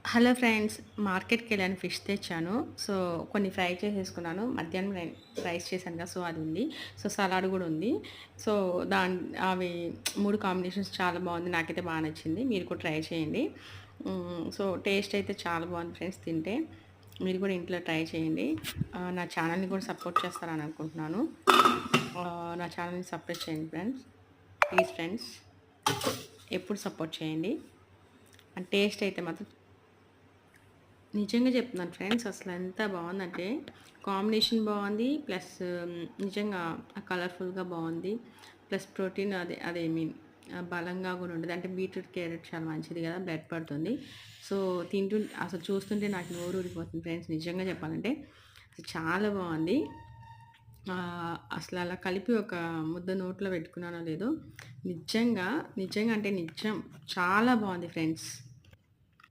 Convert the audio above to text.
Hello friends, మార్కెట్‌కెళ్ళాను. Fish తెచ్చాను. So, కొన్ని ఫ్రై చేసేసుకున్నాను. మధ్యాహ్నం రైస్ చేశాను కదా! సో, అది ఉంది. సో, సలాడ్ గూడా ఉంది. సో, దాన్ అవి 3 కాంబినేషన్స్ చాలా బావుంది. నాకైతే బా నచ్చింది. మీరు కూడా ట్రై చేయండి. సో, టేస్ట్ అయితే చాలా బావుంది ఫ్రెండ్స్ తింటే. మీరు కూడా ఇంట్లో ట్రై చేయండి. నా ఛానల్‌ని కూడా సపోర్ట్ చేస్తారని అనుకుంటున్నాను. నా ఛానల్‌ని సపోర్ట్ చేయండి ఫ్రెండ్స్. ప్లీజ్ ఫ్రెండ్స్, ఎప్పుడు సపోర్ట్ చేయండి. అండ్ టేస్ట్ అయితే మాత్రం నిజంగా చెప్తున్నాను ఫ్రెండ్స్. అసలెంత బావుందంటే, కాంబినేషన్ బావుంది. ప్లస్ నిజంగా కలర్‌ఫుల్‌గా బావుంది. ప్లస్ ప్రోటీన్ అదే మీన్ బలంగా గూడా ఉంటది. అంటే బీట్రూట్, క్యారెట్ చాలా మంచిది గదా! బ్లడ్ పడుతుంది. సో, అసలు చూస్తుంటే నాకు నోరూరిపోతుంది ఫ్రెండ్స్ నిజంగా చెప్పాలంటే. చాలా బావుంది. అసలలా కలిపి ఒక ముద్ద నోట్లో పెట్టుకున్నానో లేదో, నిజంగా, నిజంగా అంటే నిజం చాలా బావుంది ఫ్రెండ్స్.